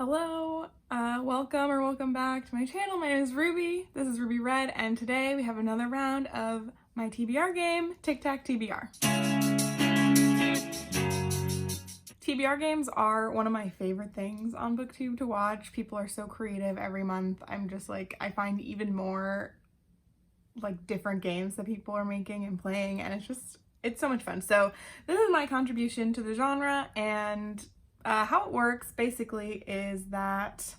Hello, welcome back to my channel. My name is Ruby. This is Ruby Red, and today we have another round of my TBR game, tic-tac-TBR. TBR games are one of my favorite things on BookTube to watch. People are so creative every month. I'm just like, I find even more like different games that people are making and playing, and it's so much fun. So this is my contribution to the genre, and how it works basically is that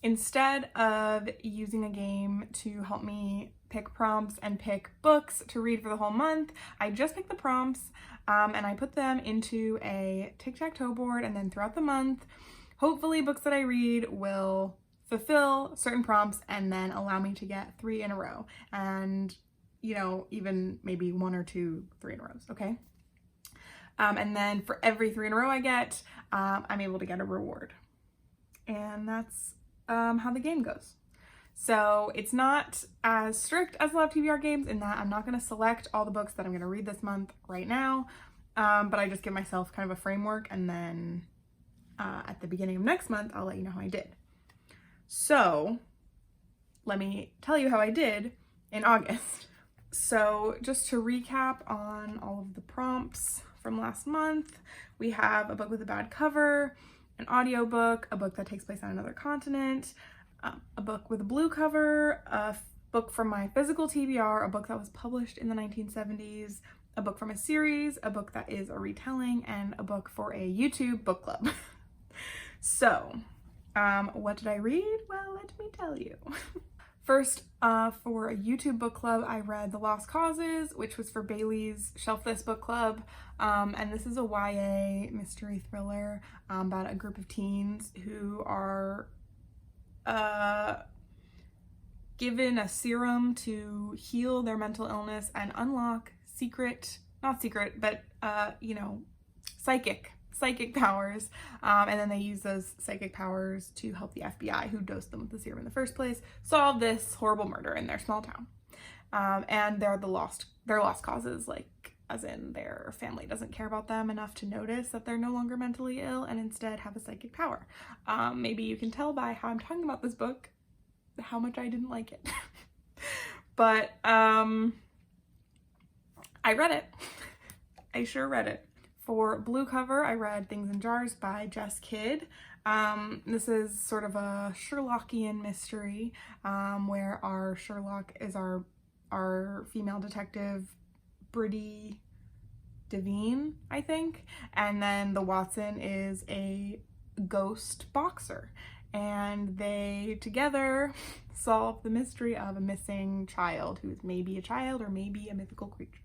instead of using a game to help me pick prompts and pick books to read for the whole month, I just pick the prompts and I put them into a tic-tac-toe board, and then throughout the month, hopefully books that I read will fulfill certain prompts and then allow me to get 3 in a row, and even maybe 1 or 2 3 in a rows, okay? And then for every 3 in a row I get, I'm able to get a reward. And that's how the game goes. So it's not as strict as a lot of TBR games in that I'm not going to select all the books that I'm going to read this month right now, but I just give myself kind of a framework, and then at the beginning of next month, I'll let you know how I did. So let me tell you how I did in August. So just to recap on all of the prompts from last month, we have a book with a bad cover, an audiobook, a book that takes place on another continent, a book with a blue cover, a book from my physical TBR, a book that was published in the 1970s, a book from a series, a book that is a retelling, and a book for a YouTube book club. So, what did I read? Well, let me tell you. First, for a YouTube book club, I read The Lost Causes, which was for Bailey's Shelf This book club. And this is a YA mystery thriller about a group of teens who are given a serum to heal their mental illness and unlock psychic powers, and then they use those psychic powers to help the FBI, who dosed them with the serum in the first place, solve this horrible murder in their small town. And they're lost causes, like as in their family doesn't care about them enough to notice that they're no longer mentally ill and instead have a psychic power. Maybe you can tell by how I'm talking about this book how much I didn't like it. But I read it. I sure read it. For blue cover, I read Things in Jars by Jess Kidd. This is sort of a Sherlockian mystery where our Sherlock is our female detective, Bridie Devine, I think, and then the Watson is a ghost boxer, and they together solve the mystery of a missing child who's maybe a child or maybe a mythical creature.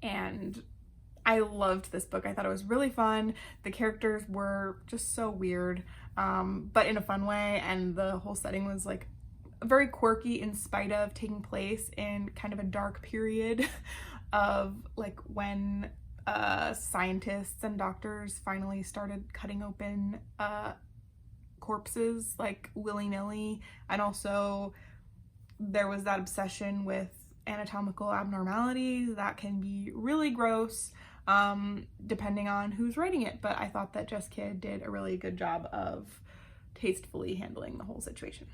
And I loved this book. I thought it was really fun. The characters were just so weird, but in a fun way, and the whole setting was like very quirky in spite of taking place in kind of a dark period of like when scientists and doctors finally started cutting open corpses like willy-nilly, and also there was that obsession with anatomical abnormalities that can be really gross depending on who's writing it, but I thought that Jess Kidd did a really good job of tastefully handling the whole situation.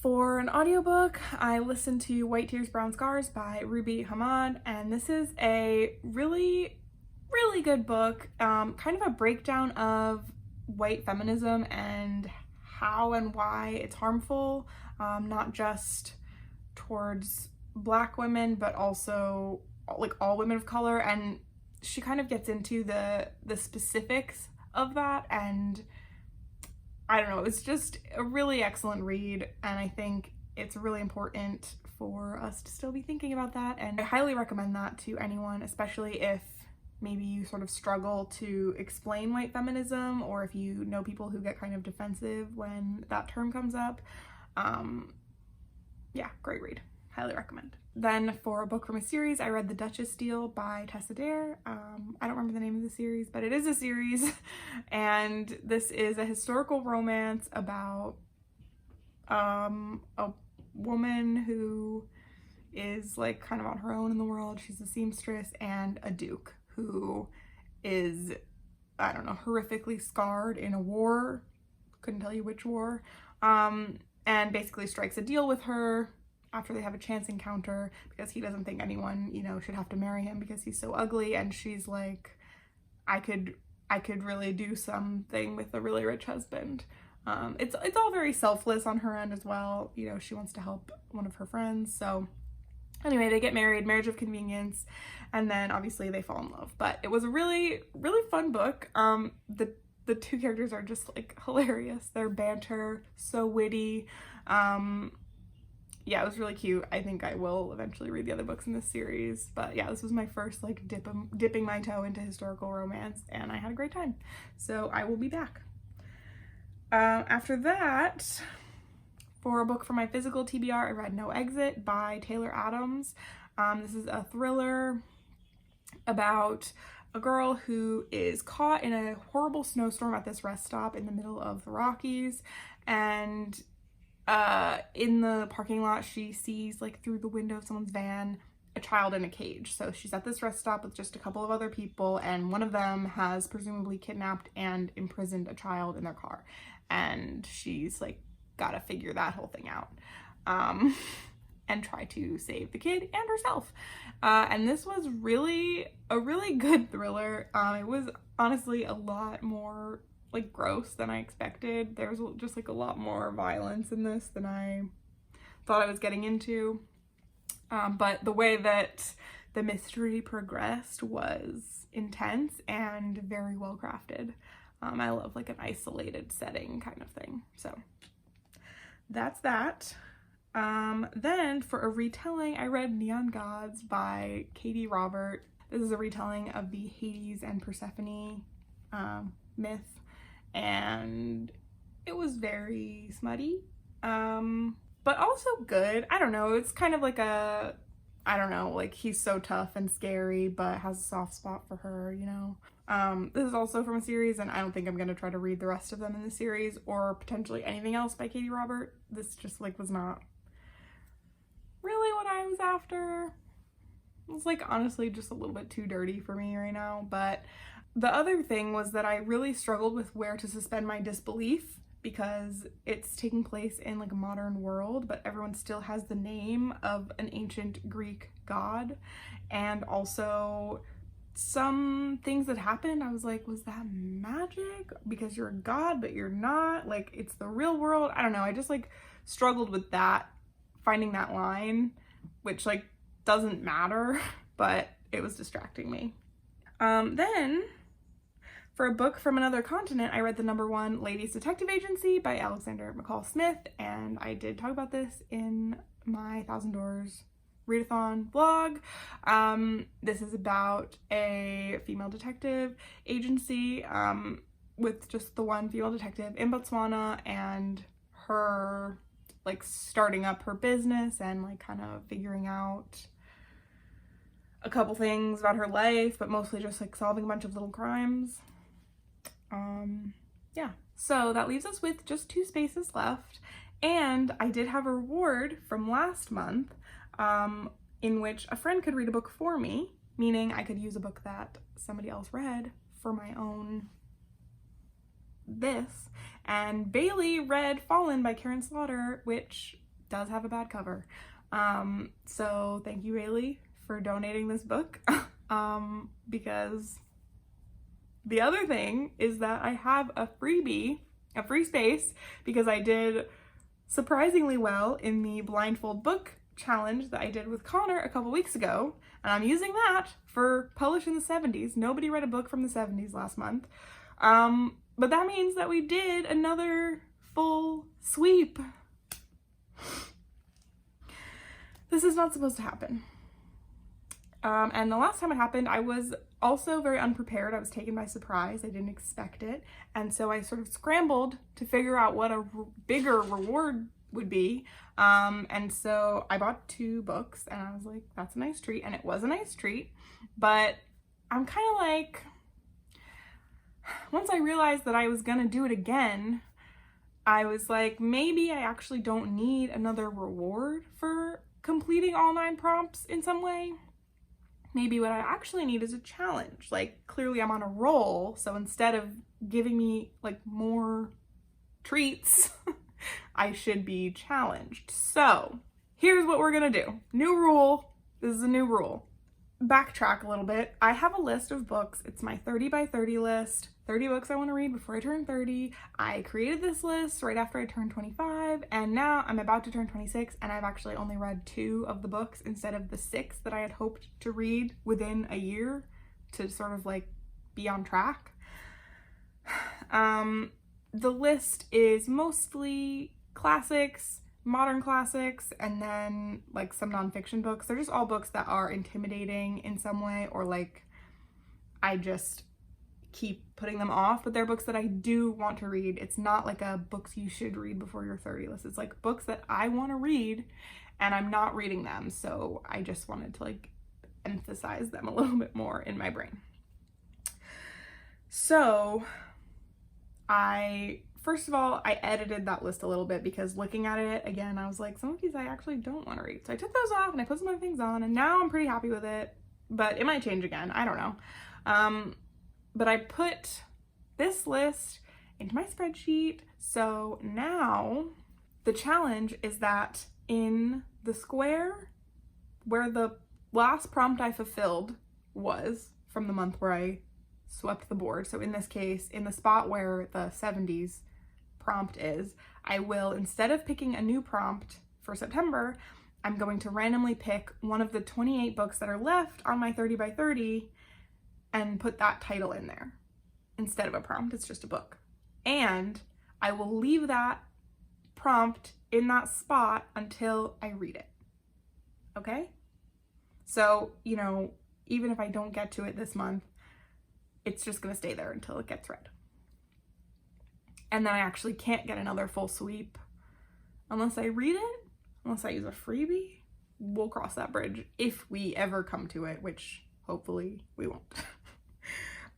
For an audiobook, I listened to White Tears, Brown Scars by Ruby Hamad, and this is a really, really good book, kind of a breakdown of white feminism and how and why it's harmful, not just towards Black women, but also like all women of color, and she kind of gets into the specifics of that, and I don't know, it's just a really excellent read, and I think it's really important for us to still be thinking about that, and I highly recommend that to anyone, especially if maybe you sort of struggle to explain white feminism, or if you know people who get kind of defensive when that term comes up. Yeah, great read. Highly recommend. Then for a book from a series, I read The Duchess Deal by Tessa Dare. I don't remember the name of the series, but it is a series, and this is a historical romance about a woman who is like kind of on her own in the world. She's a seamstress, and a duke who is I don't know, horrifically scarred in a war, couldn't tell you which war, and basically strikes a deal with her after they have a chance encounter because he doesn't think anyone, you know, should have to marry him because he's so ugly, and she's like, I could really do something with a really rich husband. It's all very selfless on her end as well. You know, she wants to help one of her friends. So anyway, they get married, marriage of convenience, and then obviously they fall in love. But it was a really, really fun book. The two characters are just like hilarious. Their banter, so witty. Yeah, it was really cute. I think I will eventually read the other books in this series. But yeah, this was my first like dipping my toe into historical romance, and I had a great time. So I will be back. After that, for a book for my physical TBR, I read No Exit by Taylor Adams. This is a thriller about a girl who is caught in a horrible snowstorm at this rest stop in the middle of the Rockies, and in the parking lot she sees, like through the window of someone's van, a child in a cage. So she's at this rest stop with just a couple of other people, and one of them has presumably kidnapped and imprisoned a child in their car, and she's like gotta figure that whole thing out and try to save the kid and herself. And this was a really good thriller. It was honestly a lot more like gross than I expected. There was just like a lot more violence in this than I thought I was getting into. But the way that the mystery progressed was intense and very well crafted. I love like an isolated setting kind of thing. So that's that. Then for a retelling, I read Neon Gods by Katie Robert. This is a retelling of the Hades and Persephone myth, and it was very smutty, but also good. I don't know, it's kind of like a, I don't know, like he's so tough and scary but has a soft spot for her, you know. This is also from a series, and I don't think I'm gonna try to read the rest of them in the series or potentially anything else by Katie Robert. This just like was not really what I was after. It's like honestly just a little bit too dirty for me right now. But the other thing was that I really struggled with where to suspend my disbelief, because it's taking place in like a modern world, but everyone still has the name of an ancient Greek god. And also some things that happened, I was like, was that magic? Because you're a god, but you're not. Like, it's the real world. I don't know. I just like struggled with that, finding that line, which like doesn't matter, but it was distracting me. Then for a book from another continent, I read the #1 Ladies Detective Agency by Alexander McCall Smith, and I did talk about this in my 1,000 Doors readathon vlog. This is about a female detective agency with just the one female detective in Botswana, and her like starting up her business and like kind of figuring out a couple things about her life, but mostly just like solving a bunch of little crimes. Yeah, so that leaves us with just 2 spaces left, and I did have a reward from last month in which a friend could read a book for me, meaning I could use a book that somebody else read for my own this. And Bailey read Fallen by Karen Slaughter, which does have a bad cover. So thank you, Bailey, for donating this book. Because the other thing is that I have a freebie, a free space, because I did surprisingly well in the blindfold book challenge that I did with Connor a couple weeks ago, and I'm using that for Published in the 70s. Nobody read a book from the 70s last month. But that means that we did another full sweep. This is not supposed to happen. And the last time it happened, I was also very unprepared. I was taken by surprise. I didn't expect it. And so I sort of scrambled to figure out what a bigger reward would be. And so I bought 2 books, and I was like, that's a nice treat. And it was a nice treat. But I'm kind of like, once I realized that I was gonna do it again, I was like, maybe I actually don't need another reward for completing all 9 prompts in some way. maybe what I actually need is a challenge. Like, clearly I'm on a roll, so instead of giving me like more treats, I should be challenged. So here's what we're gonna do. New rule. This is a new rule. Backtrack a little bit. I have a list of books. It's my 30 by 30 list. 30 books I want to read before I turn 30. I created this list right after I turned 25, and now I'm about to turn 26, and I've actually only read 2 of the books instead of the 6 that I had hoped to read within a year to sort of like be on track. The list is mostly classics, modern classics, and then like some nonfiction books. They're just all books that are intimidating in some way, or like I just keep putting them off, but they're books that I do want to read. It's not like a books you should read before you're 30 list. It's like books that I want to read and I'm not reading them, so I just wanted to like emphasize them a little bit more in my brain. So first of all, I edited that list a little bit because looking at it again, I was like, some of these I actually don't want to read. So I took those off and I put some other things on, and now I'm pretty happy with it, but it might change again. I don't know. But I put this list into my spreadsheet. So now the challenge is that in the square where the last prompt I fulfilled was from the month where I swept the board, so in this case, in the spot where the 70s prompt is, I will, instead of picking a new prompt for September, I'm going to randomly pick one of the 28 books that are left on my 30 by 30 and put that title in there. Instead of a prompt, it's just a book. And I will leave that prompt in that spot until I read it. Okay? So, you know, even if I don't get to it this month, it's just gonna stay there until it gets read. And then I actually can't get another full sweep unless I read it, unless I use a freebie. We'll cross that bridge if we ever come to it, which hopefully we won't.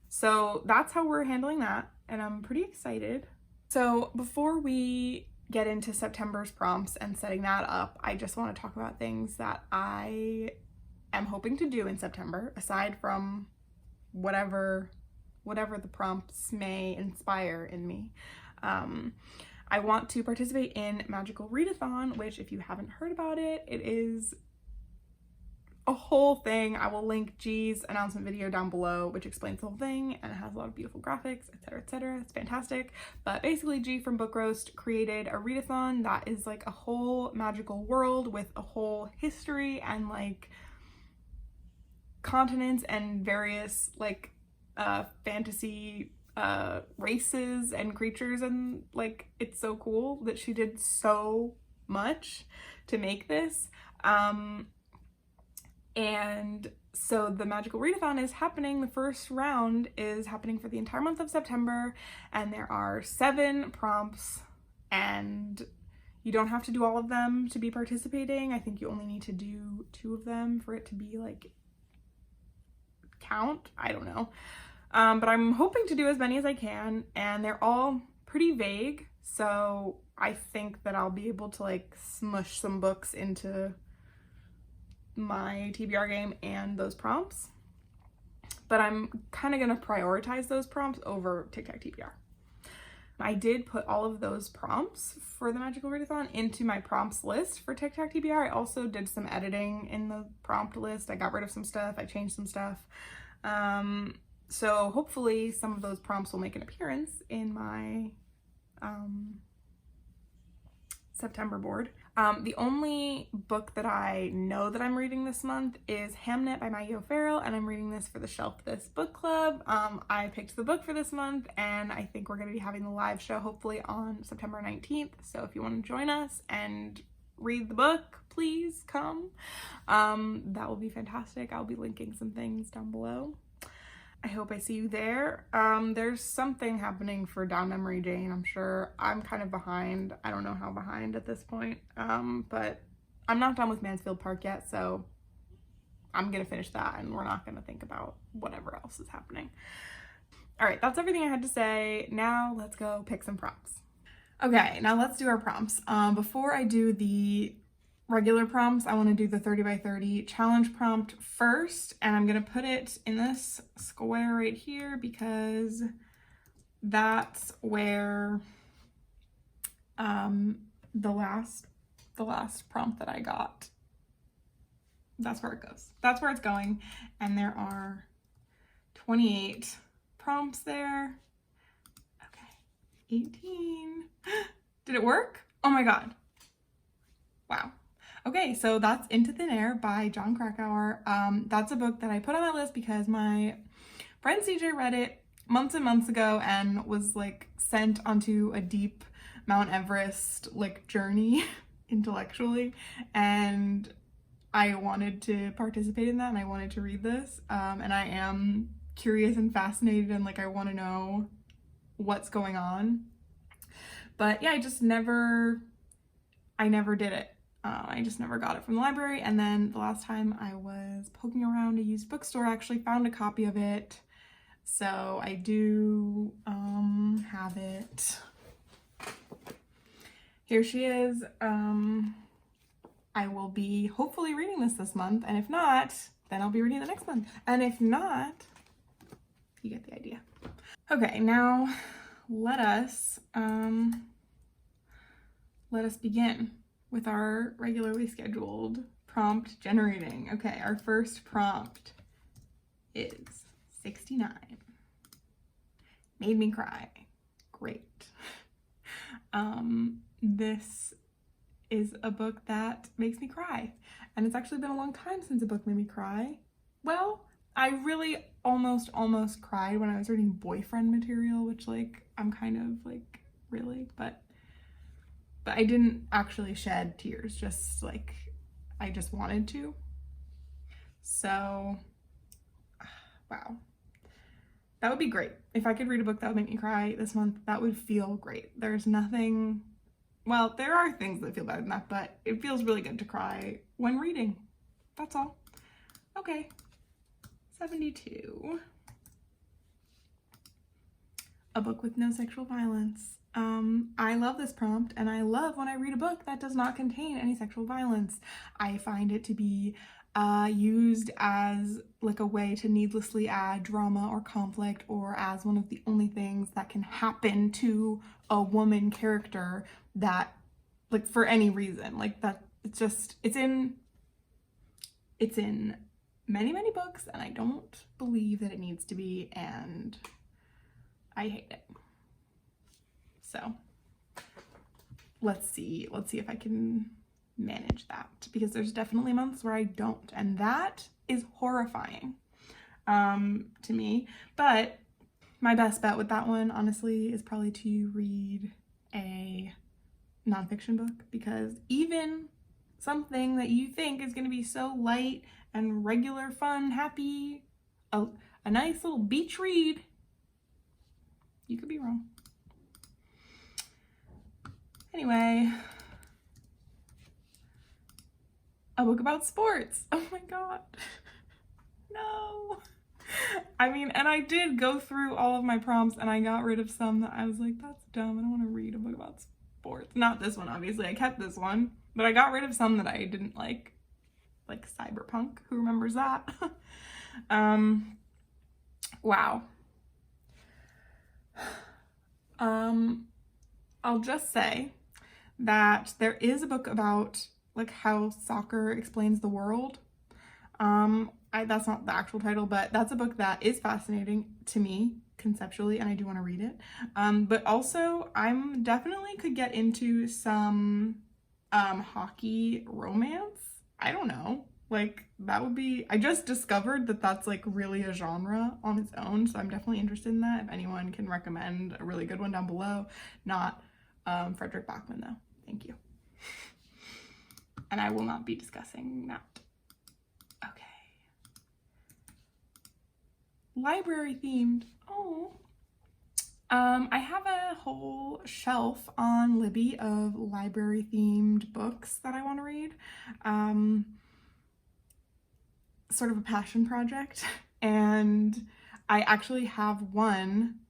So that's how we're handling that, and I'm pretty excited. So before we get into September's prompts and setting that up, I just want to talk about things that I am hoping to do in September, aside from whatever the prompts may inspire in me. I want to participate in Magical Readathon, which, if you haven't heard about it, it is a whole thing. I will link G's announcement video down below, which explains the whole thing, and it has a lot of beautiful graphics, etc., etc. It's fantastic. But basically, G from Book Roast created a readathon that is like a whole magical world with a whole history and like continents and various like fantasy races and creatures, and like it's so cool that she did so much to make this. And so the Magical Readathon is happening. The first round is happening for the entire month of September, and there are 7 prompts, and you don't have to do all of them to be participating. I think you only need to do 2 of them for it to be like count. I don't know. But I'm hoping to do as many as I can, and they're all pretty vague, so I think that I'll be able to like smush some books into my TBR game and those prompts. But I'm kind of going to prioritize those prompts over tic-tac-TBR. I did put all of those prompts for the Magical Readathon into my prompts list for tic-tac-TBR. I also did some editing in the prompt list. I got rid of some stuff. I changed some stuff. So hopefully some of those prompts will make an appearance in my September board. The only book that I know that I'm reading this month is Hamnet by Maggie O'Farrell, and I'm reading this for the Shelf This book club. I picked the book for this month, and I think we're going to be having the live show hopefully on September 19th. So if you want to join us and read the book, please come. That will be fantastic. I'll be linking some things down below. I hope I see you there. There's something happening for Down Memory Jane, I'm sure. I'm kind of behind. I don't know how behind at this point. But I'm not done with Mansfield Park yet, so I'm gonna finish that and we're not gonna think about whatever else is happening. All right, that's everything I had to say. Now let's go pick some prompts. Okay, now let's do our prompts. Before I do the regular prompts. I want to do the 30 by 30 challenge prompt first, and I'm going to put it in this square right here because that's where the last prompt that I got, that's where it goes. That's where it's going. And there are 28 prompts there. Okay, 18. Did it work? Oh my God. Wow. Okay, so that's Into Thin Air by Jon Krakauer. That's a book that I put on my list because my friend CJ read it months and months ago and was like sent onto a deep Mount Everest like journey intellectually, and I wanted to participate in that and I wanted to read this, and I am curious and fascinated and like I want to know what's going on. But yeah, I never did it. I just never got it from the library. And then the last time I was poking around a used bookstore, I actually found a copy of it. So I do have it. Here she is. I will be hopefully reading this month. And if not, then I'll be reading the next month. And if not, you get the idea. Okay, now let us begin with our regularly scheduled prompt generating. Okay, our first prompt is 69. Made me cry. Great. This is a book that makes me cry. And it's actually been a long time since a book made me cry. Well, I really almost cried when I was reading boyfriend material, which like, I'm kind of like, really, but I didn't actually shed tears, just like, I just wanted to. So, wow. That would be great. If I could read a book that would make me cry this month, that would feel great. There's nothing, well, there are things that feel better than that, but it feels really good to cry when reading. That's all. Okay, 72. A book with no sexual violence. I love this prompt, and I love when I read a book that does not contain any sexual violence. I find it to be used as like a way to needlessly add drama or conflict, or as one of the only things that can happen to a woman character that, like, for any reason, like that, it's in many books, and I don't believe that it needs to be, and I hate it. So let's see if I can manage that, because there's definitely months where I don't, and that is horrifying to me. But my best bet with that one, honestly, is probably to read a nonfiction book, because even something that you think is going to be so light and regular, fun, happy, a nice little beach read, you could be wrong. Anyway, a book about sports. Oh my God. No. I mean, and I did go through all of my prompts and I got rid of some that I was like, that's dumb. I don't want to read a book about sports. Not this one, obviously. I kept this one, but I got rid of some that I didn't like Cyberpunk. Who remembers that? Wow. I'll just say that there is a book about like how soccer explains the world. That's not the actual title, but that's a book that is fascinating to me conceptually, and I do want to read it. But also I'm definitely could get into some hockey romance. I don't know. Like, that would be, I just discovered that that's like really a genre on its own, so I'm definitely interested in that. If anyone can recommend a really good one down below. Not Frederick Bachman though. Thank you. And I will not be discussing that. Okay. Library themed. Oh. I have a whole shelf on Libby of library themed books that I want to read. Sort of a passion project, and I actually have one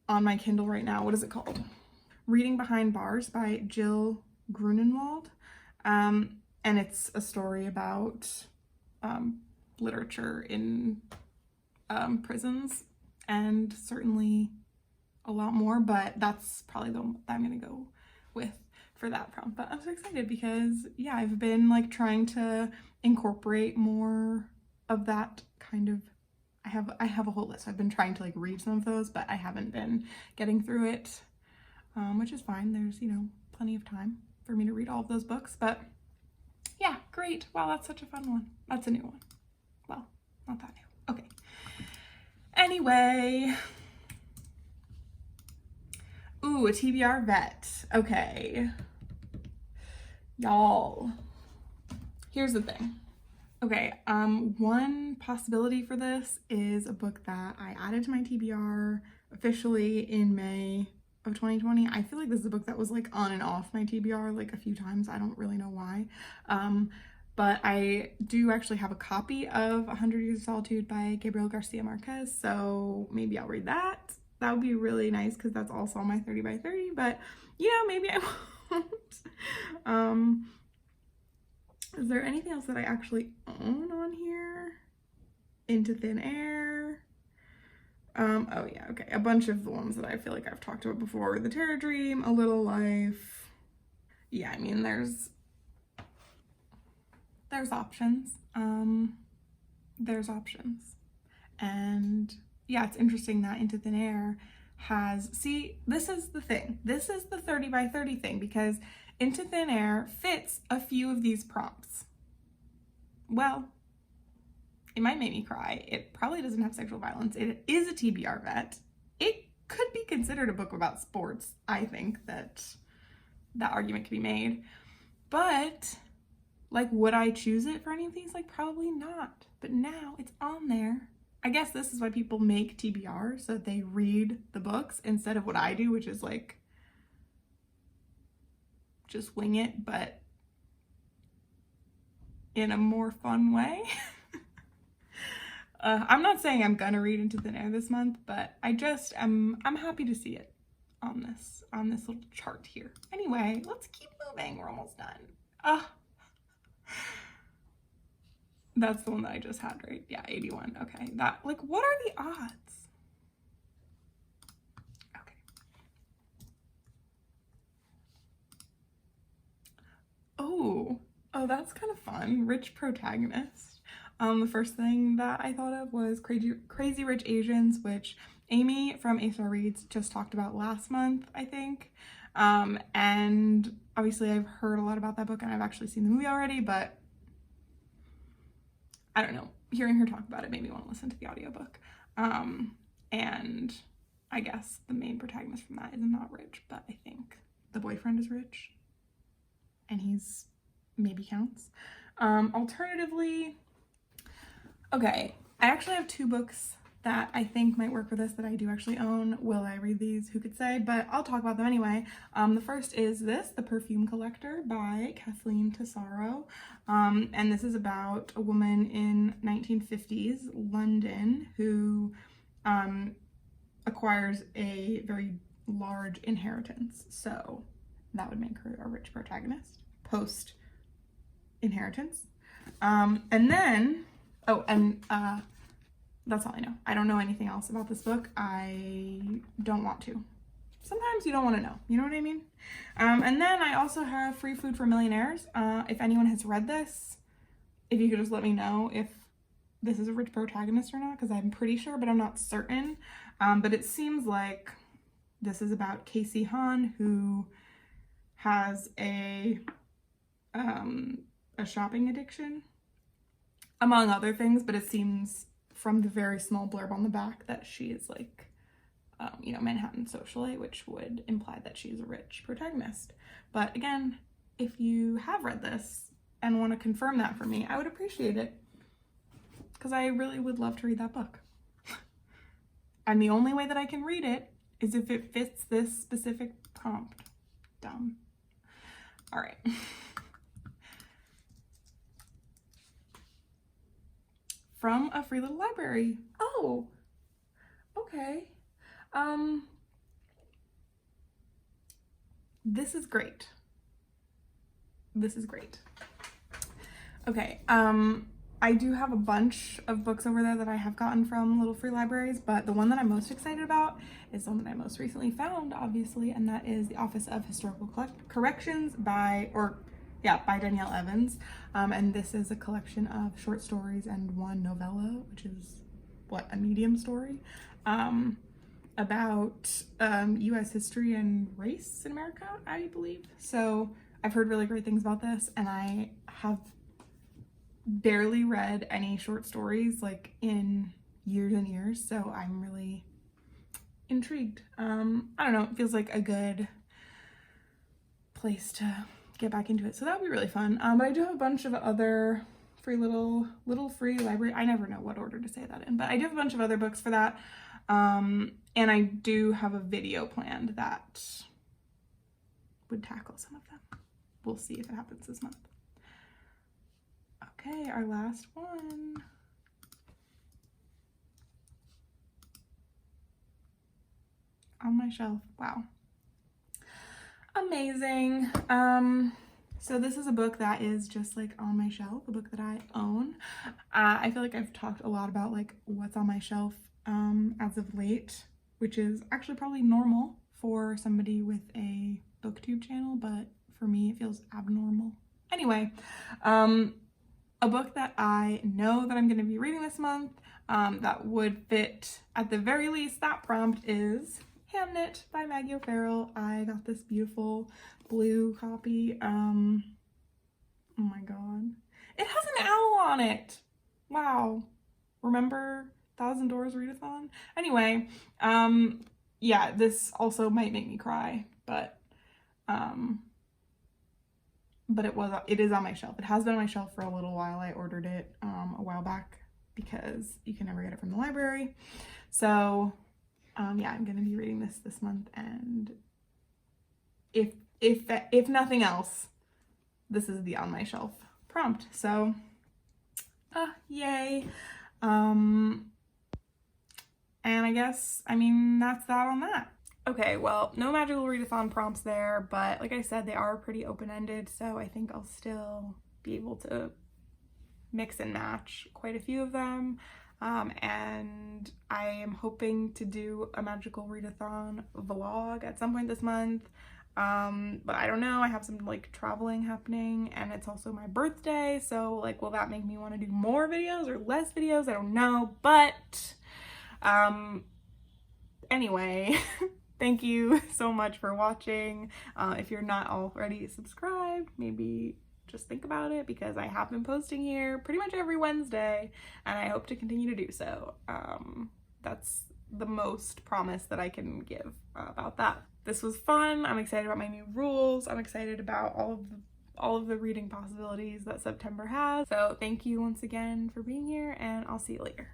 on my Kindle right now. What is it called? Reading Behind Bars by Jill Grunenwald. and it's a story about literature in prisons, and certainly a lot more, but that's probably the one that I'm gonna go with for that prompt. But I'm so excited because yeah, I've been like trying to incorporate more of that kind of, I have a whole list. I've been trying to like read some of those, but I haven't been getting through it, which is fine. There's, you know, plenty of time for me to read all of those books, but yeah, great. Wow, that's such a fun one. That's a new one. Well, not that new. Okay. Anyway. Ooh, a TBR vet. Okay. Y'all. Here's the thing. Okay, one possibility for this is a book that I added to my TBR officially in May of 2020. I feel like this is a book that was like on and off my TBR like a few times. I don't really know why. But I do actually have a copy of 100 Years of Solitude by Gabriel Garcia Marquez, so maybe I'll read that. That would be really nice because that's also on my 30 by 30, but you know, maybe I won't. Is there anything else that I actually own on here? Into Thin Air. Oh yeah, okay. A bunch of the ones that I feel like I've talked about before. The Terror Dream, A Little Life. Yeah, I mean, there's options. There's options. And yeah, it's interesting that Into Thin Air has, see, this is the thing. This is the 30 by 30 thing, because Into Thin Air fits a few of these prompts. Well, it might make me cry. It probably doesn't have sexual violence. It is a TBR vet. It could be considered a book about sports. I think that argument could be made. But like, would I choose it for any of these? Like, probably not. But now it's on there. I guess this is why people make TBR, so that they read the books instead of what I do, which is like just wing it, but in a more fun way. I'm not saying I'm gonna read Into Thin Air this month, but I just I'm happy to see it on this little chart here. Anyway, let's keep moving. We're almost done. That's the one that I just had, right? Yeah, 81. Okay. That, like, what are the odds? Okay. Oh, that's kind of fun. Rich protagonist. The first thing that I thought of was Crazy Rich Asians, which Amy from ASR Reads just talked about last month, I think. And obviously I've heard a lot about that book and I've actually seen the movie already, but I don't know, hearing her talk about it made me want to listen to the audiobook. And I guess the main protagonist from that is not rich, but I think the boyfriend is rich and he's maybe counts. Alternatively, okay, I actually have two books that I think might work for this that I do actually own. Will I read these? Who could say? But I'll talk about them anyway. The first is this, The Perfume Collector by Kathleen Tesaro. And this is about a woman in 1950s London who acquires a very large inheritance. So that would make her a rich protagonist post inheritance. And then, that's all I know. I don't know anything else about this book. I don't want to. Sometimes you don't want to know. You know what I mean? And then I also have Free Food for Millionaires. If anyone has read this, if you could just let me know if this is a rich protagonist or not, because I'm pretty sure, but I'm not certain. But it seems like this is about Casey Hahn, who has a shopping addiction, among other things, but it seems from the very small blurb on the back that she is like, you know, Manhattan socialite, which would imply that she's a rich protagonist. But again, if you have read this and want to confirm that for me, I would appreciate it, because I really would love to read that book. And the only way that I can read it is if it fits this specific prompt. Dumb. All right. From a free little library. Oh, okay. This is great. This is great. Okay, I do have a bunch of books over there that I have gotten from little free libraries, but the one that I'm most excited about is the one that I most recently found, obviously, and that is The Office of Historical Corrections by Danielle Evans. And this is a collection of short stories and one novella, which is a medium story, about US history and race in America, I believe. So I've heard really great things about this, and I have barely read any short stories like in years and years, so I'm really intrigued. I don't know, it feels like a good place to get back into it, so that would be really fun. But I do have a bunch of other free little free library, I never know what order to say that in, but I do have a bunch of other books for that, and I do have a video planned that would tackle some of them. We'll see if it happens this month. Okay, our last one. On my shelf. Wow. Amazing. So this is a book that is just like on my shelf, a book that I own. I feel like I've talked a lot about like what's on my shelf as of late, which is actually probably normal for somebody with a booktube channel, but for me it feels abnormal. Anyway, a book that I know that I'm going to be reading this month that would fit at the very least that prompt is Hamnet by Maggie O'Farrell. I got this beautiful blue copy. Oh my god. It has an owl on it. Wow. Remember Thousand Doors Readathon? Anyway, yeah, this also might make me cry, but it is on my shelf. It has been on my shelf for a little while. I ordered it a while back because you can never get it from the library. So yeah, I'm gonna be reading this month, and if nothing else, this is the on my shelf prompt. So yay. And I guess, that's that on that. Okay, well, no magical readathon prompts there, but like I said, they are pretty open-ended, so I think I'll still be able to mix and match quite a few of them. And I am hoping to do a magical readathon vlog at some point this month. But I don't know, I have some like traveling happening, and it's also my birthday, so like, will that make me want to do more videos or less videos? I don't know, but anyway, thank you so much for watching. If you're not already subscribed, maybe just think about it, because I have been posting here pretty much every Wednesday, and I hope to continue to do so. That's the most promise that I can give about that. This was fun. I'm excited about my new rules. I'm excited about all of the reading possibilities that September has. So thank you once again for being here, and I'll see you later.